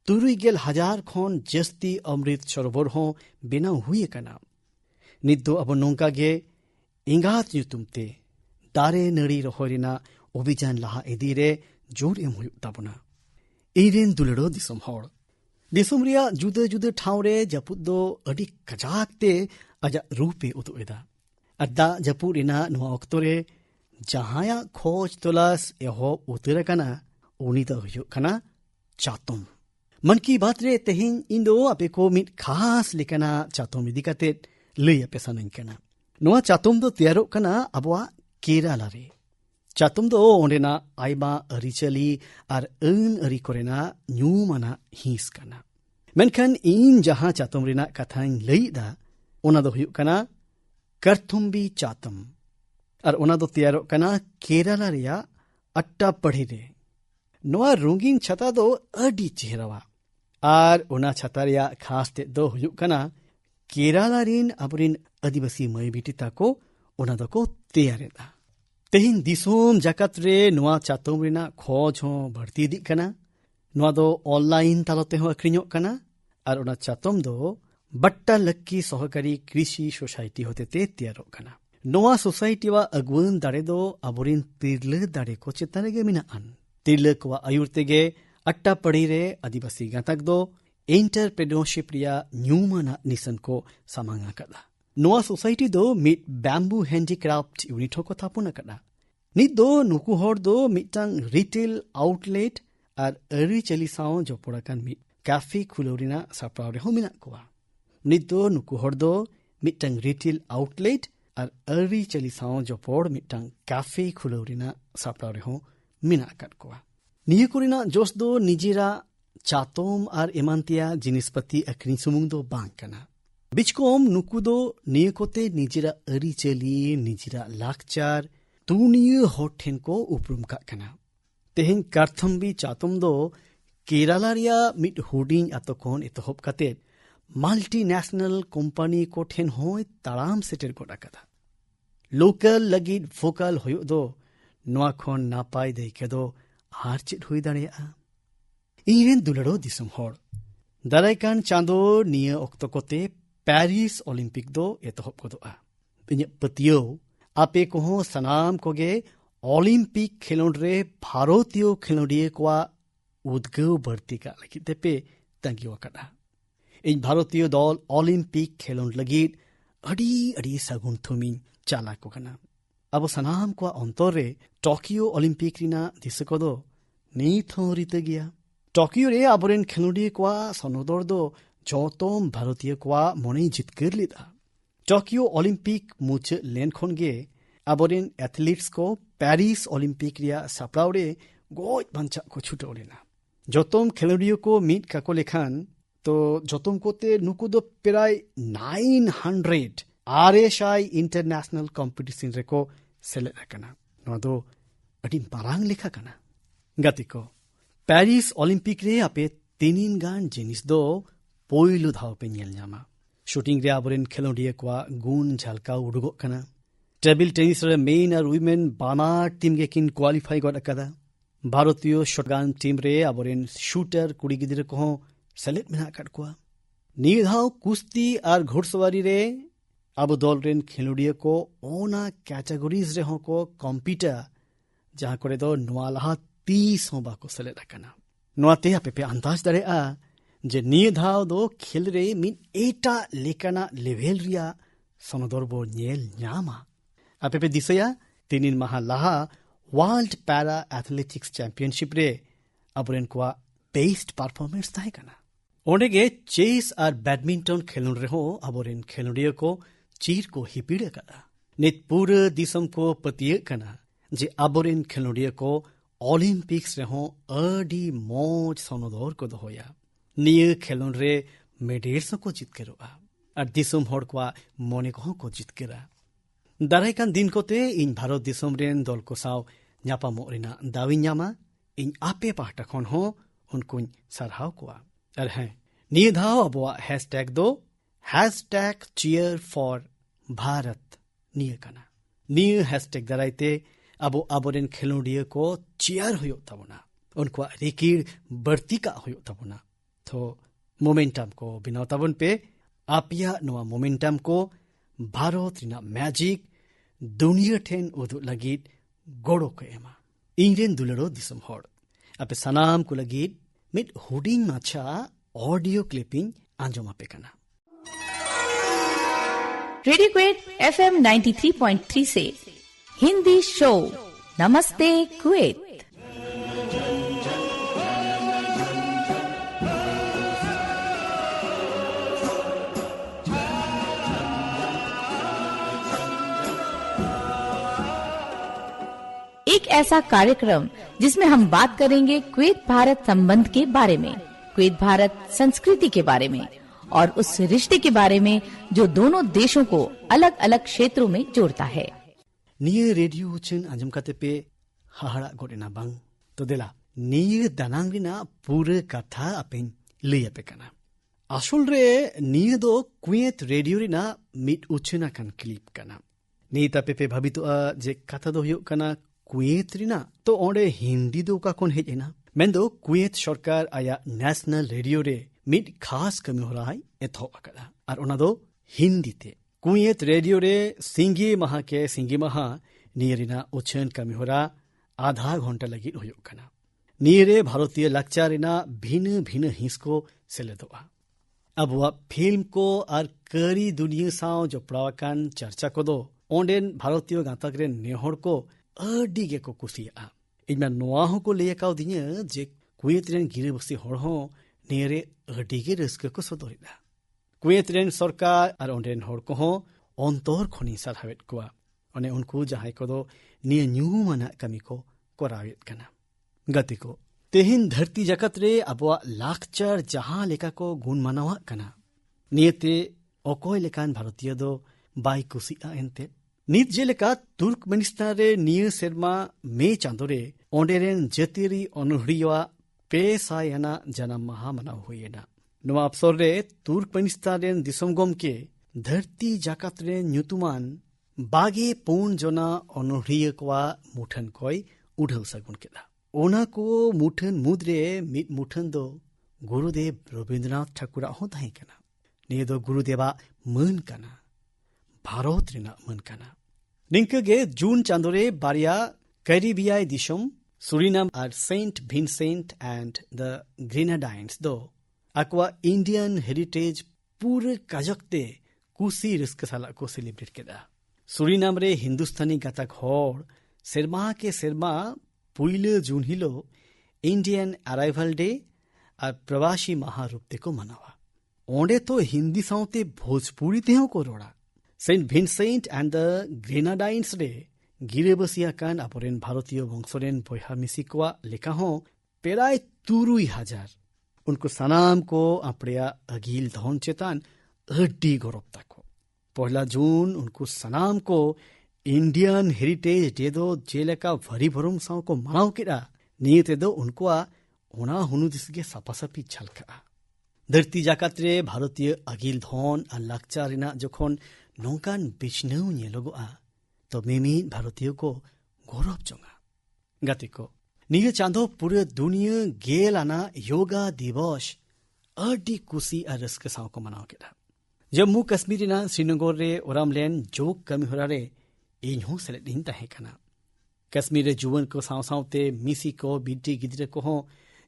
60,000 ᱠᱷᱚᱱ ᱡᱟᱹᱥᱛᱤ অমৃত সরোবর ᱦᱚᱸ ᱵᱮᱱᱟᱣ ᱦᱩᱭ ᱟᱠᱟᱱᱟ᱾ ᱱᱤᱛ ᱫᱚ ᱟᱵᱚ ᱱᱚᱝᱠᱟ ᱜᱮ ᱮᱸᱜᱟᱛ ᱧᱩᱛᱩᱢ ᱛᱮ ᱫᱟᱨᱮ ᱱᱟᱹᱲᱤ ᱨᱚᱦᱚᱭ ᱨᱮᱱᱟᱜ ᱚᱵᱷᱤᱡᱟᱱ ᱞᱟᱦᱟ ᱤᱫᱤ ᱨᱮ ᱡᱳᱨ ᱮᱢ ᱦᱩᱭᱩᱜ ᱛᱟᱵᱚᱱᱟ᱾ ᱤᱧᱨᱮᱱ ᱫᱩᱞᱟᱹᱲᱚ ᱫᱤᱥᱚᱢ ᱦᱚᱲ, ᱫᱤᱥᱚᱢ ᱨᱮᱭᱟᱜ ᱡᱩᱫᱟᱹ ᱡᱩᱫᱟᱹ ᱴᱷᱟᱶ ᱨᱮ ᱡᱟᱹᱯᱩᱫ ᱫᱚ ᱟᱹᱰᱤ ᱠᱟᱡᱟᱠ ᱛᱮ ᱟᱡᱟᱜ ᱨᱩᱯᱮ ᱩᱫᱩᱜ ᱮᱫᱟ᱾ ᱟᱨ ᱫᱟᱜ ᱡᱟᱹᱯᱩᱫ ᱨᱮᱱᱟᱜ ᱱᱚᱣᱟ ᱚᱠᱛᱚ ᱨᱮ ᱡᱟᱦᱟᱸᱭᱟᱜ ᱠᱷᱚᱡ ᱛᱚᱞᱟᱥ ᱮᱦᱚᱵ ᱩᱛᱟᱹᱨ ᱟᱠᱟᱱᱟ, ᱩᱱᱤ ᱫᱚ ᱦᱩᱭᱩᱜ ᱠᱟᱱᱟ ᱪᱟᱛᱚᱢ᱾ ᱢᱚᱱ ᱠᱤ ᱵᱟᱛ ᱨᱮ ᱛᱮᱦᱮᱧ ᱤᱧ ᱫᱚ ᱟᱯᱮ ᱠᱚ ᱢᱤᱫ ᱠᱷᱟᱥ ᱞᱮᱠᱟᱱᱟᱜ ᱪᱟᱛᱚᱢ ᱤᱫᱤ ᱠᱟᱛᱮ ᱞᱟᱹᱭ ᱟᱯᱮ ᱥᱟᱱᱟᱧ ᱠᱟᱱᱟ᱾ ᱱᱚᱣᱟ ᱪᱟᱛᱚᱢ ᱫᱚ ᱛᱮᱭᱟᱨᱚᱜ ᱠᱟᱱᱟ ᱟᱵᱚᱣᱟᱜ ᱠᱮᱨᱟᱞᱟ ᱨᱮ᱾ ᱪᱟᱛᱚᱢ ᱫᱚ ᱚᱸᱰᱮᱱᱟᱜ ᱟᱭᱢᱟ ᱟᱹᱨᱤᱪᱟᱹᱞᱤ ᱟᱨ ᱟᱹᱱ ᱟᱹᱨᱤ ᱠᱚᱨᱮᱱᱟᱜ ᱧᱩᱢᱟᱱᱟᱜ ᱦᱤᱸᱥ ᱠᱟᱱᱟ᱾ ᱢᱮᱱᱠᱷᱟᱱ ᱤᱧ ᱡᱟᱦᱟᱸ ᱪᱟᱛᱚᱢ ᱨᱮᱱᱟᱜ ᱠᱟᱛᱷᱟᱧ ᱞᱟᱹᱭᱮᱫᱟ, ᱚᱱᱟ ᱫᱚ ᱦᱩᱭᱩᱜ ᱠᱟᱱᱟ ᱠᱟᱨᱛᱷᱩᱢᱵᱤ ᱪᱟᱛᱚᱢ᱾ ᱟᱨ ᱚᱱᱟ ᱫᱚ ᱛᱮᱭᱟᱨᱚᱜ ᱠᱟᱱᱟ ᱠᱮᱨᱟᱞᱟ ᱨᱮᱭᱟᱜ ᱟᱴᱴᱟᱯᱟᱲᱤ ᱨᱮ᱾ ᱱᱚᱣᱟ ᱨᱚঙᱤᱱ ᱪᱷᱟᱛᱟ ᱫᱚ ᱟᱹᱰᱤ ᱪᱮᱦᱨᱟᱣᱟ᱾ ᱟᱨ ᱚᱱᱟ ᱪᱷᱟᱛᱟ ᱨᱮᱭᱟᱜ ᱠᱷᱟᱥ ᱛᱮᱫ ᱫᱚ ᱦᱩᱭᱩᱜ ᱠᱟᱱᱟ ᱠᱮᱨᱟᱞᱟ ᱨᱮᱱ ᱟᱵᱚᱨᱮᱱ ᱟᱹᱫᱤᱵᱟᱹᱥᱤ ᱢᱟᱹᱭ ᱵᱤᱴᱤ ᱛᱟᱠᱚ ᱚᱱᱟ ᱫᱚᱠᱚ ᱛᱮᱭᱟᱨᱮᱫᱟ᱾ ᱛᱮᱦᱮᱧ ᱫᱤᱥᱚᱢ ᱡᱟᱠᱟᱛ ᱨᱮ ᱱᱚᱣᱟ ᱪᱟᱛᱚᱢ ᱨᱮᱱᱟᱜ ᱠᱷᱚᱡ ᱦᱚᱸ ᱵᱟᱹᱲᱛᱤ ᱤᱫᱤᱜ ᱠᱟᱱᱟ᱾ ᱱᱚᱣᱟ ᱫᱚ ᱚᱱᱞᱟᱭᱤᱱ ᱛᱟᱞᱟ ᱛᱮᱦᱚᱸ ᱟᱹᱠᱷᱨᱤᱧᱚᱜ ᱠᱟᱱᱟ᱾ ᱟᱨ ᱚᱱᱟ ᱪᱟᱛᱚᱢ ᱫᱚ ᱵᱟᱴ্ᱴᱟ ᱞᱚᱠᱠᱷᱤ ᱥᱚᱦᱚᱠᱟᱨᱤ ᱠᱨᱤᱥᱤ ᱥᱳᱥᱟᱭᱴᱤ ᱦᱚᱛᱮᱛᱮ ᱛᱮᱭᱟᱨᱚᱜ ᱠᱟᱱᱟ᱾ ᱱᱚᱣᱟ ᱥᱳᱥᱟᱭᱴᱤᱣᱟᱜ ᱟᱹᱜᱩᱣᱟᱹᱱ ᱫᱟᱲᱮ ᱫᱚ ᱟᱵᱚᱨᱮᱱ ᱛᱤᱨᱞᱟᱹ ᱫᱟᱲᱮ ᱠᱚ ᱪᱮᱛᱟᱱ ᱨᱮᱜᱮ ᱢᱮᱱᱟᱜᱼᱟ᱾ ᱛᱤᱨᱞᱟᱹ ᱠᱚᱣᱟᱜ ᱟᱹᱭᱩᱨ ᱛᱮᱜᱮ ᱟᱴᱴᱟᱯᱟᱲᱤ ᱨᱮ ᱟᱹᱫᱤᱵᱟᱹᱥᱤ ᱜᱟᱸᱛᱟᱠ ᱫᱚ ᱮᱱᱴᱟᱨᱯᱨᱮᱱᱚᱨᱥᱤᱯ ᱨᱮᱭᱟᱜ ᱧᱩᱢᱟᱱᱟᱜ ᱱᱤᱥᱟᱹᱱ ᱠᱚ ᱥᱟᱢᱟᱝ ᱟᱠᱟᱫᱟ᱾ ᱱᱚᱣᱟ ᱥᱳᱥᱟᱭᱴᱤ ᱫᱚ ᱢᱤᱫ ᱵᱮᱢᱵᱩ ᱦᱮᱱᱰᱤᱠᱨᱟᱯᱴ ᱤউনিᱴ ᱦᱚᱸᱠᱚ ᱛᱷᱟᱯᱚᱱ ᱟᱠᱟᱫᱟ᱾ ᱱᱤᱛ ᱫᱚ ᱱᱩᱠᱩ ᱦᱚᱲ ᱫᱚ ᱢᱤᱫᱴᱟᱝ ᱨᱤᱴᱮᱞ ᱟᱣᱩᱴᱞᱮᱴ ᱟᱨ ᱟᱹᱨᱤᱪᱟᱹᱞᱤ ᱥᱟᱶ ᱡᱚᱯᱚᱲ ᱟᱠᱟᱱ ᱢᱤᱫ ᱠᱟᱯᱷᱮ ᱠᱷᱩᱞᱟᱹᱣ ᱨᱮᱱᱟᱜ ᱥᱟᱯᱲᱟᱣ ᱨᱮᱦᱚᱸ ᱢᱮᱱᱟᱜ ᱠᱚᱣᱟ᱾ ᱱᱤᱛ ᱫᱚ ᱱᱩᱠᱩ ᱦᱚᱲ ᱫᱚ ᱢᱤᱫᱴᱟᱝ ᱨᱤᱴᱮᱞ ᱟᱣᱩᱴᱞᱮᱴ ᱟᱨ ᱟᱹᱨᱤᱪᱟᱹᱞᱤ ᱥᱟᱶ ᱡᱚᱯᱚᱲ ᱢᱤᱫᱴᱟᱝ ᱠᱟᱯᱷᱮ ᱠᱷᱩᱞᱟᱹᱣ ᱨᱮᱱᱟᱜ ᱥᱟᱯᱲᱟᱣ ᱨᱮᱦᱚᱸ ᱢᱮᱱᱟᱜ ᱟᱠᱟᱫ ᱠᱚᱣᱟ᱾ ᱱᱤᱭᱟᱹ ᱠᱚᱨᱮᱱᱟᱜ ᱡᱚᱥ ᱫᱚ ᱱᱤᱡᱮᱨᱟᱜ ᱪᱟᱛᱚᱢ ᱟᱨ ᱮᱢᱟᱱ ᱛᱮᱭᱟᱜ ᱡᱤᱱᱤᱥᱯᱟᱹᱛᱤ ᱟᱹᱠᱷᱨᱤᱧ ᱥᱩᱢᱩᱝ ᱫᱚ ᱵᱟᱝ ᱠᱟᱱᱟ᱾ ᱵᱤᱪᱠᱚᱢ ᱱᱩᱠᱩ ᱫᱚ ᱱᱤᱭᱟᱹ ᱠᱚᱛᱮ ᱱᱤᱡᱮᱨᱟᱜ ᱟᱹᱨᱤᱪᱟᱹᱞᱤ, ᱱᱤᱡᱮᱨᱟᱜ ᱞᱟᱠᱪᱟᱨ ᱫᱩᱱᱤᱭᱟᱹ ᱦᱚᱲ ᱴᱷᱮᱱ ᱠᱚ ᱩᱯᱨᱩᱢ ᱠᱟᱜ ᱠᱟᱱᱟ᱾ ᱛᱮᱦᱮᱧ ᱠᱟᱨᱛᱷᱚᱢᱵᱤ ᱪᱟᱛᱚᱢ ᱫᱚ ᱠᱮᱨᱟᱞᱟ ᱨᱮᱭᱟᱜ ᱢᱤᱫ ᱦᱩᱰᱤᱧ ᱟᱛᱳ ᱠᱷᱚᱱ ᱮᱛᱚᱦᱚᱵ ᱠᱟᱛᱮ ᱢᱟল্ᱴᱤ ᱱᱮᱥᱱᱟᱞ ᱠᱳᱢᱯᱟᱱᱤ ᱠᱚ ᱴᱷᱮᱱ ᱦᱚᱸᱭ ᱛᱟᱲᱟᱢ ᱥᱮᱴᱮᱨ ᱜᱚᱫ ᱟᱠᱟᱫᱟ᱾ ᱞᱳᱠᱟᱞ ᱞᱟᱹᱜᱤᱫ ᱵᱷᱳᱠᱟᱞ ᱦᱩᱭᱩᱜ ᱫᱚ ᱱᱚᱣᱟ ᱠᱷᱚᱱ ᱱᱟᱯᱟᱭ ᱫᱟᱹᱭᱠᱟᱹ ᱫᱚ ᱟᱨ ᱪᱮᱫ ᱦᱩᱭ ᱫᱟᱲᱮᱭᱟᱜᱼᱟ? ᱤᱧᱨᱮᱱ ᱫᱩᱞᱟᱹᱲᱚ ᱫᱤᱥᱚᱢ ᱦᱚᱲ, ᱫᱟᱨᱟᱭᱠᱟᱱ ᱪᱟᱸᱫᱳ ᱱᱤᱭᱟᱹ ᱚᱠᱛᱚ ᱠᱚᱛᱮ ᱯᱮᱨᱤᱥ ᱚᱞᱤᱢᱯᱤᱠ ᱫᱚ ᱮᱛᱚᱦᱚᱵ ᱜᱚᱫᱚᱜᱼᱟ᱾ ᱤᱧᱟᱹᱜ ᱯᱟᱹᱛᱭᱟᱹᱣ ᱟᱯᱮ ᱠᱚᱦᱚᱸ ᱥᱟᱱᱟᱢ ᱠᱚᱜᱮ ओलंपिक खेलोंड रे भारतीय खेलोडिया को उद्गव बढ़ती का लगी तेपे तंगी वकड़ा इन भारतीय दल ओलंपिक खेलोंड लगी अड़ी अड़ी सगुन थुमी चाला को कना अब सनाम को अंतर रे टोक्यो ओलंपिक रिना दिस को दो नहीं थोरीते गया टोक्यो रे अबरेन खेलोडिया को सनोदर दो जोतोम भारतीय को मने जितकर लिदा टोक्यो ओलंपिक मुच लेन खोनगे अबरेन एथलीट्स को पेरिस ओलंपिक रिया सप्राउरे गोज बंचा को छुटो लेना जोतोम खेलोडिया को मीट काको लेखान तो जोतोम कोते नुकु दो प्राय 900 RSI इंटरनेशनल कॉम्पिटिशन रेको सेलेक्ट करना नवा दो अटी मारांग लेखा करना गति को पेरिस ओलंपिक रे आपे तीनिन गान जिनिस दो पोइलु धाव पे नेल ᱧᱟᱢᱟ शूटिंग रे अबरेन खेलोडिया को गुण झलका उडुगो कना टेबल टेनिस रे मेन और वुमेन बानार टीम गे किन क्वालिफाई गड अकदा भारतीय शॉटगन टीम रे अबरेन शूटर कुड़ी गिदरे को सेलेक्ट मेना कड को नी धाव कुश्ती और घोड़सवारी रे अब दल रेन खेलोडिया को ओना कैटेगरीज रे हो को कंप्यूटर जहां करे दो नवा लहा 30 होबा को सेलेक्ट कना नवाते आपे अंदाज दरे आ जे निये धाव दो खेल रे मिन एटा लेकना लेवल रिया सनदर बो नेल ᱧामा आपे दिसया तीनिन माहा लाहा वर्ल्ड पैरा एथलेटिक्स चैंपियनशिप रे अबरेन को बेस्ट परफॉर्मेंस ताहे कना ओंडे गे चेस और बैडमिंटन खेलुन रे हो अबरेन खेलोडिया को चीर को हिपिड़े कदा नित पूरे दिसम को पतिये कना जे अबरेन खेलोडिया को ओलंपिक्स रे हो अडी मौज सनदर को दोया निये खेलोन रे मेडल्स को जितकेरोआ और दिसम होड़ को मने को जितकेरा दारायकान दिन कोते इन भारत दिसम रेन दल को साव ᱧᱟᱯᱟᱢᱚᱜ ᱨᱮᱱᱟᱜ ᱫᱟᱣᱤᱧ ᱧᱟᱢᱟ इन आपे पाहटा खन हो उनको सरहाव को और हैं निये धाव अबवा हैशटैग दो #cheer4bharat निये कना निये हैशटैग दराइते अबो अबोरेन खेलोडिया को चेयर होयो तबना उनको रिकीर बढ़ती का होयो तबना तो मोमेंटम को बिना तबन पे आपिया नवा मोमेंटम को भारत रिना मैजिक दुनिया ठेन उदु लगित गोड़ो को एमा इंग्रेन दुलरो दिसम होड़ आपे सनाम को लगित मिट हुडिंग माछा ऑडियो क्लिपिंग आंजोमा पे कना रेडियो क्वेट FM 93.3 से हिंदी शो नमस्ते कुवैत एक ऐसा कार्यक्रम जिसमें हम बात करेंगे कुवैत भारत संबंध के बारे में, कुवैत भारत संस्कृति के बारे में और उस रिश्ते के बारे में जो दोनों देशों को अलग अलग क्षेत्रों में जोड़ता है। निये रेडियो उचन आंजम काते पे हाहाड़ा गोडेना बांग तो देला निये दानांग रिना पूरे कथा अपेन लिया पे कना आसुल रे निये दो कुवैत रेडियो रिना मिट उचना कन क्लिप कना निये तापे पे भाभी तो जे कथा दो हुयो कना कुवैत रिना तो ओंडे हिंदी दो का कोन हेजेना मेंदो कुवैत सरकार आया नेशनल रेडियो रे मिट खास कमी हो रहा है एथो अकड़ा और ओना दो हिंदी ते कुवैत रेडियो रे सिंगी महा के सिंगी महा नियरिना उछन कमी हो रहा आधा घंटा लगी होयो कना नियरे भारतीय लक्चर रिना भिन्न भिन्न हिस को सेलेदोआ अब वह फिल्म को और करी दुनिया साव जो पड़ावकान चर्चा को दो ओंडेन भारतीय गातक रे नेहर को अडी गे को कुसिया इनमें नोआ हो को ले काउ दिने जे कुवैत रेन गिरे बसी हड़ हो नेरे अडी गे रस्के को सदोरिदा कुवैत रेन सरकार और ओंडेन हड़ को हो अंतर खनि सरहावेत को अने उनको जहां को दो निय न्यू मना कमी को कोरावेत कना गति को तेहिन धरती जगत रे अबवा लाक्चर जहां लेका को गुण मनावा कना नियते ओकोय लेकान भारतीय दो बाई कुसिया एनते नित जेलेका तुर्कमेनिस्तान रे निय सेरमा मे चांदो रे ओंडेरेन जतिरी अनुहरिया पेसायना जन्म महा मनाव हुएना नवा अवसर रे तुर्कमेनिस्तान रेन दिसम गम के धरती जाकत रे न्युतुमान बागे पूर्ण जना अनुहरिया कोआ मुठन कोय उढल सगुन केदा ओना को मुठन मुद्रे मित मुठन दो गुरुदेव रविंद्रनाथ ठाकुर हो ताहे कना निय दो गुरुदेवा मन कना भारत रेना मन कना निंके गे जून चांदो रे बारिया ᱠᱮᱨᱤᱵᱤᱭᱟᱭ ᱫᱤᱥᱚᱢ ᱥᱩᱨᱤᱱᱟᱢ ᱟᱨ ᱥᱮᱱᱴ ᱵᱷᱤᱱᱥᱮᱱᱴ ᱮᱱᱰ ᱫᱟ ᱜᱨᱮᱱᱟᱰᱟᱭᱤᱱᱥ ᱫᱚ ᱟᱠᱚᱣᱟᱜ ᱤন্ডিয়ান হেরিটেজ পুরো কাজকতে কুসি ᱨᱟᱹᱥᱠᱟᱹ ᱥᱟᱞᱟᱜ ᱠᱚ ᱥᱮᱞᱤᱵᱨᱮᱴ ᱠᱮᱫᱟ। ᱥᱩᱨᱤᱱᱟᱢ ᱨᱮ হিন্দুস্তানি গাতাক হর ᱥᱮᱨᱢᱟ ᱠᱮ ᱥᱮᱨᱢᱟ ᱯᱩᱭᱞᱟᱹ ᱡᱩᱱ ᱦᱤᱞᱳᱜ ইন্ডিয়ান অ্যারাইভাল ডে আর প্রবাসী মাহারূপ তেকো মানাওয়া। ওঁডে তো হিন্দি সাথে ভোজপুরি তেও কো রোড়া। Saint Vincent and the Grenadines রে গিরেবসিয়া কান আপরেন ভারতীয় বংশরেন বয়হা মিসি কোয়া লেখা হো প্রায় 3000। उनको सनाम को अपड़िया अगील धौन चेतान अड्डी गौरव तको। 1 जून उनको सनाम को इंडियन हेरिटेज डे दो जेलेका भरी भरुम साव को मनाव केड़ा नियते दो उनको ओना हुनु दिसगे सपासपी छलका। धरती जाकात रे भारतीय अगील धौन आ लाक्चार रिना जखन नौकान बिछनेउ नेलोगोआ तो मिमिद भारतीय को गौरव जोंगा। गाते को निये चांदो पूरे दुनिया गेल आना योगा दिवस अड्डी कुसी आ रस्क साव को मनाव केड़ा। जम्मू कश्मीर ना श्रीनगर रे ओरामलेन जोग कमी होरा रे इन्हों सेलेदिन ताहे कना। कश्मीर रे जुवन को साव सावते मिसी को बिटी गिदरे को हो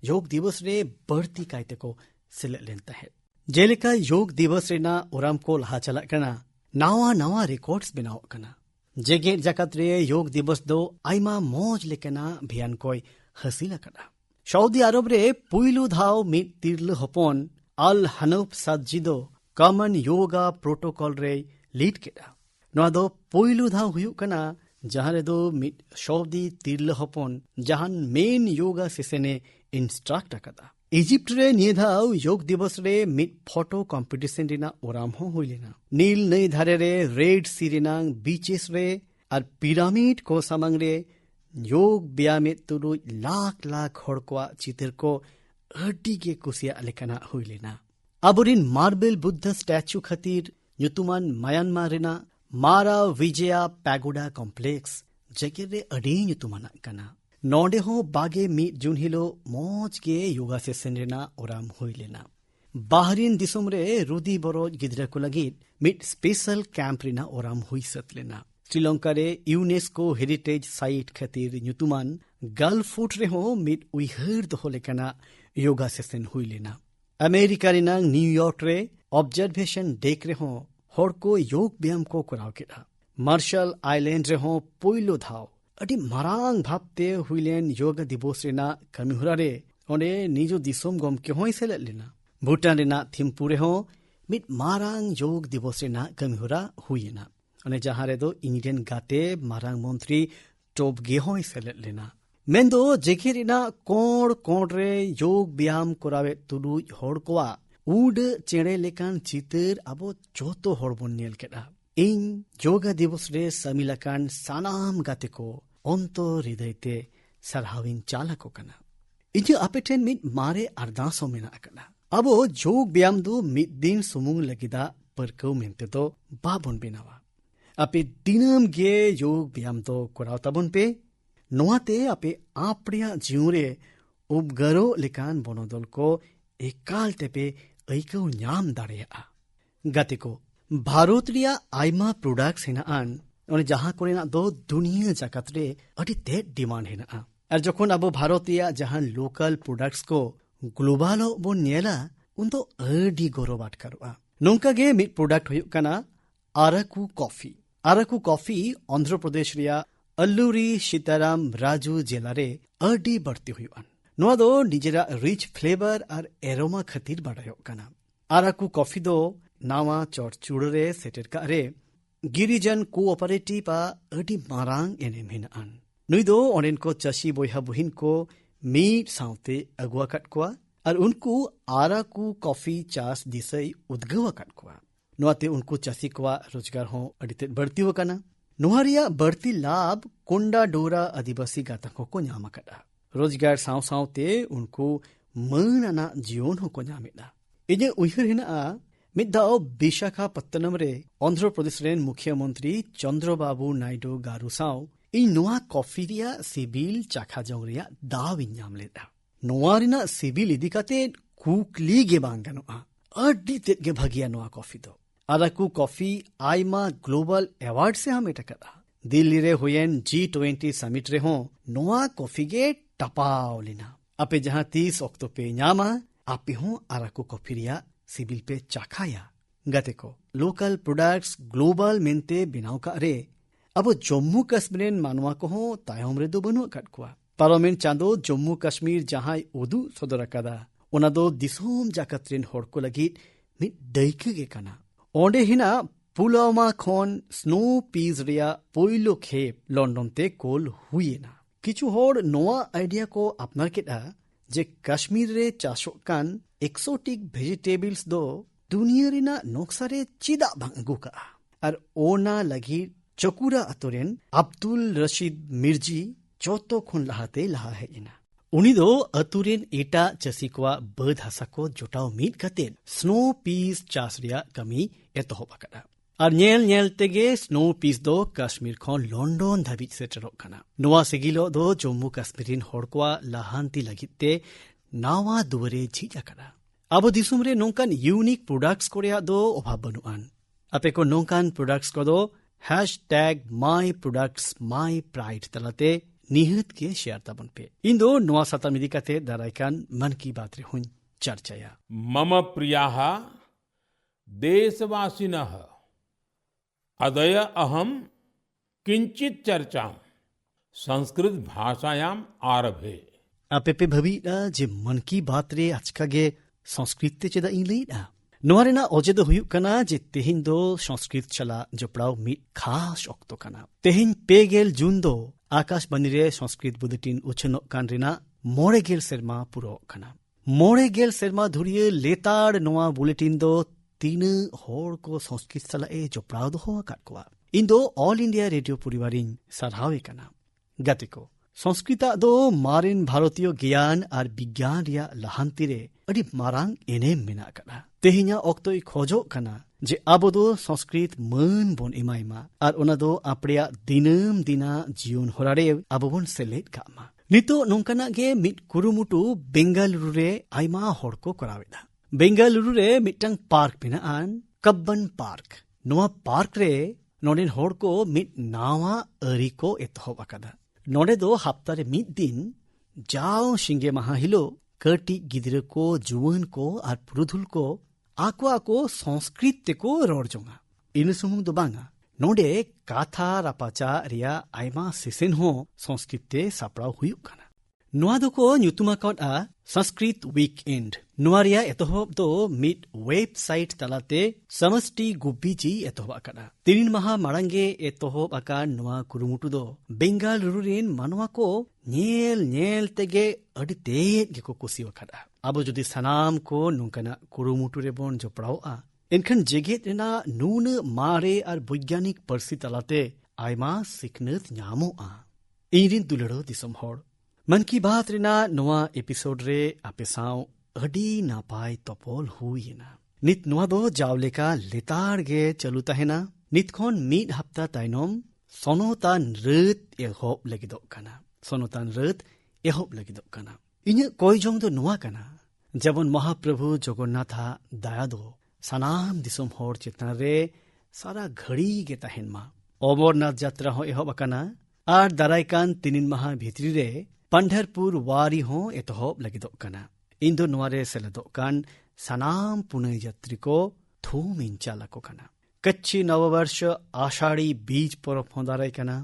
योग दिवस रे बढ़ती कायते को सेलेलेन ताहे। जेलेका योग दिवस रे ना ओराम को लहा चला कना नावा नावा रिकॉर्ड्स बनाव कना। जेगेट जाकात रे योग दिवस दो आइमा मौज लेकना भियान कोई हसीला कना। सऊदी अरब रे पुइलु धाव मिट तिरल हपन अल हनफ साजी दो कॉमन योगा प्रोटोकॉल रे लीड केदा। नोआ दो पुइलु धाव हुयु कना जहां रे दो मिट सऊदी तिरल हपन जहां मेन योगा सेशने इंस्ट्रक्ट कदा। इजिप्ट रे निये धाव योग दिवस रे मिट फोटो कॉम्पिटिशन रिना ओराम हो हुइलेना। नील नई धारे रे रेड सी रिना बीचेस रे और पिरामिड को सामंग रे योग ब्यामे तुरु लाख लाख हड़ को चित्र को अड्डी के कुसिया लेकना हुइलेना। अबोरिन मार्बल बुद्ध स्टैचू खातिर ᱧᱩᱛᱩᱢᱟᱱ म्यांमार रेना मारा विजया पैगोडा कॉम्प्लेक्स जगह रे अडी ᱧᱩᱛᱩᱢᱟᱱᱟᱜ कना। नोडे हो बागे 1 जून हिलो मौज के योगा सेशन रेना ओराम हुइलेना। बाहरीन दिसुम रे रुदी बरोज गिदरा को लगित मिट स्पेशल कैंप रेना ओराम हुई सतलेना। श्रीलंका रे यूनेस्को हेरिटेज साइट खातिर ᱧᱩᱛᱩᱢᱟᱱ गल्फ फुट रे हो मिट उइहर दो लेकना योगा सेशन हुइलेना। अमेरिका रेना न्यूयॉर्क रे ऑब्जर्वेशन डेक रे हो हर को योग ब्यायाम को कराव केड़ा। मार्शल आइलैंड रे हो पुइलो धाव अडी मारांग भाबते हुइलेन योगा दिवस रेना कमिहुरा रे ओने निजो दिसोम गम के होय सेलेट लेना। भूटान रेना थिम्पू रे हो मिट मारांग योग दिवस रेना कमिहुरा हुइना। ओने जहां रे दो इंडियन गाते मारांग मंत्री टोबगे होय सेलेट लेना। मेंदो जेखे रेना कोड़ कोड़ रे योग ब्यायाम करावे तुलु हड़ कोआ उड चेड़े लेकान चितर अबो जोतो हड़ बोन नेल केड़ा। इन योगा दिवस रे समिलाकान सानाम गाते को अंतो हृदयते सरहाविन चालको कना। इजे अपेटेन मिट मारे अरदासो मेना कना। अबो योग ब्यायाम दो मिट दिन सुमुंग लगिदा परकौ मेंते तो बाबोन बेनावा। अपे दिनम गे योग ब्यायाम दो कराव तबन पे नोआते अपे आपड़िया जिउरे उपगरो लेकान बनोदल को एकाल तेपे ऐकौ ᱧाम दाड़ेया। गाते को भारत रिया आइमा प्रोडक्ट्स हेनाआन ओने जहां कोरेना दो दुनिया जाकात रे अडी तेज डिमांड हेनाआ। और जखन अब भारत रिया जहां लोकल प्रोडक्ट्स को ग्लोबल बो नेला उन दो अडी गौरव आटकारोआ। नोंका गे मिट प्रोडक्ट हुयु कना आराकू कॉफी। आराकू कॉफी आंध्र प्रदेश रिया अल्लूरी सीताराम राजू जिला रे अडी बढ़ती हुयुआन। नोआ दो निजेरा रिच फ्लेवर और एरोमा खातिर बाड़ायो कना। आराकू कॉफी दो नावा चौड़चूड़ रे सेटेर का रे गिरिजन कोऑपरेटिव आ अडी मारांग एनेम हेनाआन। नुई दो ओनेन को चासी बोयहा बुहिन को मीट साउते अगुआ कट कोआ और उनको आराकू कॉफी चास दिसई उद्गवा कट कोआ। नोआते उनको चासी कोआ रोजगार हो अडिते बढ़ती हो कना। नोहारिया बढ़ती लाभ कोंडा डोरा आदिवासी गातको को ᱧामा कड़ा। रोजगार साव सावते उनको मनाना जीवन हो को ᱧामेदा। इजे उइहर हेना मिदाओ विशाखापत्तनम रे आंध्र प्रदेश रेन मुख्यमंत्री चंद्रबाबू नायडू गारू साव इ नोआ कॉफी रिया सिबिल चाखा जंग रिया दाविन ᱧाम लेदा। नोआ रिना सिबिल इदिकाते कुकली गे बांग गनोआ अड्डी तेद गे भगिया नोआ कॉफी दो। आराकू कॉफी आइमा ग्लोबल अवार्ड से हमें टकरा। दिल्ली रे हुएन G20 समिट रे हो नोआ कॉफी गे टपाव लेना आपे जहां 30 ऑक्टो पे ᱧᱟᱢᱟ आपे हो आराको कॉफी रिया सिबिल पे चाखाया गते को लोकल प्रोडक्ट्स ग्लोबल मेंते बिनाव का रे अब जम्मू कश्मीर मानवा को हो तायम रे दो बनु काट कुआ पार्लियामेंट चांदो जम्मू कश्मीर जहां उदु सदर कदा ओना दो दिसोम जाकतरिन होड़ को लगी मिट दैके गे कना ओंडे हिना पुलवामा खन स्नो पीस रिया पोइलो खेप लंडन ते कोल हुईना किछु होड़ नोआ आइडिया को अपनार केटा जे कश्मीर रे चासो कान एक्सोटिक वेजिटेबल्स दो दुनिया रिना नक्सारे चिदा भांगु का और ओना लगी चकुरा अतोरेन अब्दुल रशीद मिर्जी चौथो खुन लहाते लहा है इना उनी दो अतुरेन एटा चसी कोआ बद हसा को जुटाव मीट कते स्नो पीस चास रिया कमी एतोहब अकड़ा और नेल नेल तेगे स्नो पीस दो कश्मीर खन लंडन धाबिज सेटरोग कना नोआ सिगिलो दो जम्मू कश्मीरिन होड़कोआ लहांती लगिते नावा दुवरे झिजा कड़ा अब दिसुम रे नोंकान यूनिक प्रोडक्ट्स कोरिया दो अभाव बनुआन आपे को नोंकान प्रोडक्ट्स को दो #myproductsmypride तलाते निहित के शेयर तबन पे इन दो नोआ सता मिदी कते दराइकान मन की बात रे हुन चर्चाया मम प्रियाः देशवासिनः अदय अहम किंचित चर्चा संस्कृत भाषायाम आरभे आपे पे भवीडा जे मन की बात रे आजकागे संस्कृत चेदा इलेडा नोरेना ओजे दो हुयु कना जे तेहिन दो संस्कृत चला जपड़ाव मिट खास ऑक्तो कना तेहिन पेगेल जून दो आकाशवाणी रे संस्कृत बुलेटिन उछनो कान रेना मोड़ेगेल सेरमा पुरो कना मोड़ेगेल सेरमा धुरिये लेताड़ नोआ बुलेटिन दो तीन होड़ को संस्कृत चला ए जपड़ाव दो हो काटकुआ इन दो ऑल इंडिया रेडियो परिवारिन सरहावे कना गतिको संस्कृता दो मारिन भारतीय ज्ञान और विज्ञान रिया लहांती रे अड़ी मारांग एनेम मेना कना तेहिना ऑक्तोई खोजो कना जे आबो दो संस्कृत मन बोन इमाइमा और ओना दो आपड़िया दिनम दिना जीवन होरारे आबो बोन सेलेट कामा नितो नोंकाना गे मिट कुरुमुटु बेंगलुरु रे आइमा होड़ को करावेदा बेंगलुरु रे मिटंग पार्क मेनाआन कब्बन पार्क नोआ पार्क रे नोडेन होड़ को मिट नावा अरी को एतहोब अकादा नोडे दो हफ्ता रे मिट दिन जाओ शिंगे महा हिलो कटी गिदरे को जुवन को और पुरुधुल को आको आको संस्कृत को रोड जोंगा इन सुमुंग दो बांगा नोडे काथा रापाचा रिया आइमा सिसेन हो संस्कृत ते सापड़ाव हुयु काना नोआ दो को न्यूतुमा कौट आ संस्कृत वीकेंड नोआरिया एतोहब दो मिट वेबसाइट तलाते समष्टि गुब्बीजी एतोहब अकाना तीन माह माड़ांगे एतोहब अका नोआ कुरुमुटु दो बेंगलुरु रेन मानवा को नेल नेल तेगे अड़ी तेज गेको कुसी वकादा अब जुदी सनाम को नोंकाना कुरुमुटु रे बोन जपड़ाव आ इनखन जेगेत रेना नून मारे और वैज्ञानिक परसी तलाते आइमा सिकनत ᱧामो आ इरिन दुलड़ो दिसम होड़ मन की बात रेना नोआ एपिसोड रे आपे साव अडी नापाय तपोल हुईना नित नोआ दो जावले का लेताड़ गे चलू तहेना नित खन मिड हफ्ता ताइनम सोनोतान रत एहोब लगिदो कना सोनोतान रत एहोब लगिदो कना इने कोई जोंग दो नोआ कना जबन महाप्रभु जगन्नाथा दया दो सनाम दिसम होड़ चेतना रे सारा घड़ी गे तहेनमा अमरनाथ यात्रा हो एहोब कना आर दाराइकान तीनिन माह भितरी रे पंढरपुर वारी हो एतहोब लगिदो कना इंदो नोआरे सेलेदो कान सनाम पुनः यात्री को थूम इंचाला को कना कच्ची नववर्ष आषाढ़ी बीज परब होदाराय कना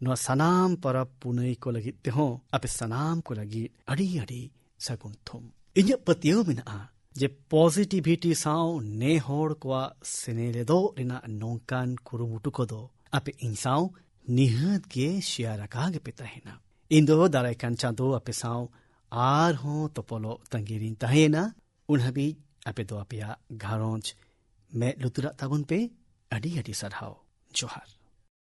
नोआ सनाम परब पुनः को लगिते हो अपे सनाम को लगी अड़ी अड़ी सगुन थूम इन्या पतियो मिना जे पॉजिटिविटी साव ने होड़ को सेनेलेदो रिना नोंकान कुरुमुटु को दो अपे इंसाव निहत के शेयर का गे पिता है इंदो दाराइकान चांदो अपे साव आर हो तोपोलो तंगिरिन तहेना उन्हबी अपे दो अपया घारोंज में लुतुरा ताबुन पे अडी अडी सरहाव जोहार